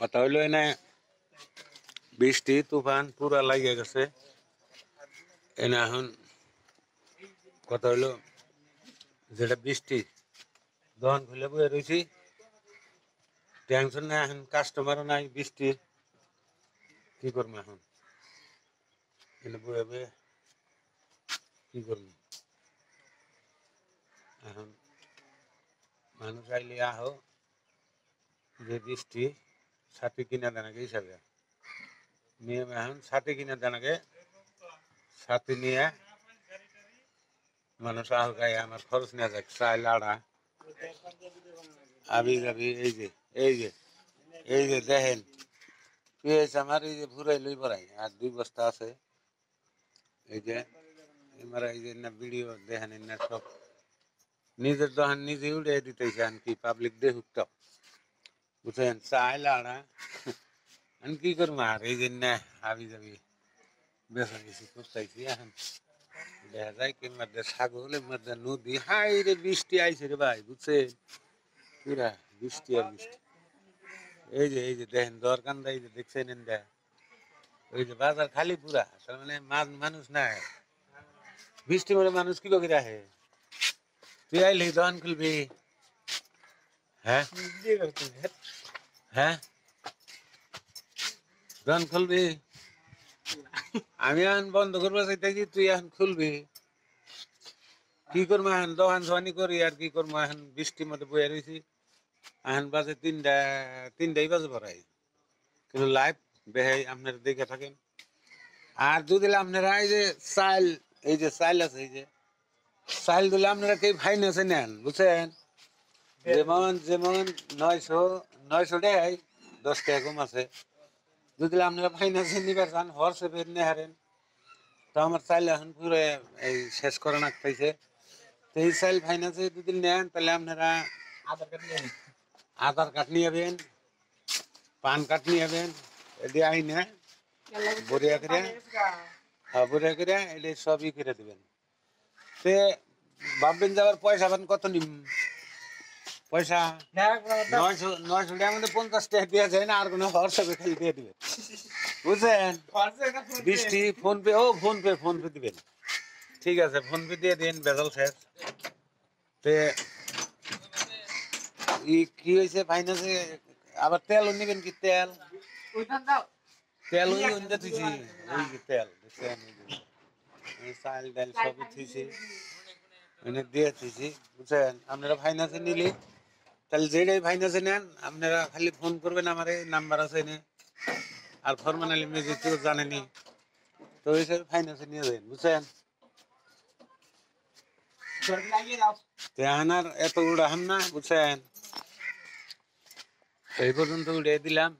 কথা হইলো এনে বৃষ্টি তুফান পুরা লাগিয়ে গেছে এনে এখন কথা হইলো যেটা বৃষ্টি দহন খুলে বয়ে রয়েছি টেনশন নাই এখন কাস্টমারও নাই বৃষ্টির কি করবো এখন এনে বয়ে বয়ে কি করবো এখন মানুষ আইলে আহো যে বৃষ্টি ছাতি কিনা দেনাকে হিসাবে নিয়ম এখন ছাতি কিনা দেনাকে ছাতি নিয়ে মানুষ আহ গায়ে আমার খরচ নেওয়া যাক চাই লাড়া আবি যাবি এই যে দেখেন পেঁয়াজ আমার এই যে ফুরাই লই পড়াই আর 2 বস্তা আছে এই যে আমার এই যে না ভিডিও দেখেন না সব নিজের দোকান নিজে উড়ে দিতেছে কি পাবলিক দেখুক তো বুঝছেন চাই লাড়া আমি কি করবো আর এই যে না আবি যাবি বেসা কিছু করতেছি এখন দেখা যায় কি মধ্যে ছাগলের মধ্যে নদী হাই রে বৃষ্টি আইছে রে ভাই বুঝছেন পুরা বৃষ্টি আর বৃষ্টি এই যে দেখেন দরকানটা এই যে দেখছেন ওই যে বাজার খালি পুরা তার মানে মানুষ নাই বৃষ্টি মানে মানুষ কি করে রাখে তুই আইলি দোকান খুলবি হ্যাঁ হ্যাঁ দোকান খুলবি আমি এখন বন্ধ করবো চাইতেছি তুই এখন খুলবি কি করবো এখন দোকান সোয়ানি করি আর কি করবো এখন বৃষ্টির মধ্যে বয়ে রয়েছি এখন বাজে তিনটাই বাজে পড়াই কিন্তু লাইভ বেহাই আপনারা দেখে থাকেন আর যদি আপনারা এই যে চাল এই যে চাল আছে এই যে চাল দিলে আপনারা কেউ ফাইন্যান্সে নেন বুঝছেন যেমন 900 টাকায় 10 টাকা কম আছে যদি আপনারা ফাইন্যান্সে নিবার চান হোয়াটসঅ্যাপে নিয়ে হারেন তো আমার চাইল এখন পুরো এই শেষ করে রাখতেছে তো এই চাইল ফাইন্যান্সে যদি নেন তাহলে আপনারা আধার কার্ড নিয়ে যাবেন পান কার্ড নিয়ে যাবেন এটি আইনে বরিয়া করে বরিয়া করে এটা সবই করে দেবেন সে ভাববেন যাবার পয়সা পান কত নিম পয়সা 900 টাকার মধ্যে 50 টাকা দেওয়া যায় না আর কোনো হোয়াটসঅ্যাপে খালি দিয়ে দিবেন বুঝছেন বৃষ্টি ফোন পে দিবেন ঠিক আছে ফোন পে দিয়ে দিন বেজাল শেষ তে কি হয়েছে ফাইন্যান্সে আবার তেলও নিবেন কি তেল ওই ওইটা থুইছি ওই যে তেল চাল ডাল সবই থুইছি ওইনে দিয়ে থুইছি বুঝছেন আপনারা ফাইন্যান্সে নিলে তাহলে যেটাই ফাইন্যান্সে নেন আপনারা খালি ফোন করবেন আমার এই নাম্বার আছে এনে আর ফরমানালি মেজিক তো জানেনি তো ওই হিসাবে ফাইন্যান্সে নিয়ে যাবেন বুঝছেন আর এত উড়াহান না বুঝছেন এই পর্যন্ত উড়িয়ে দিলাম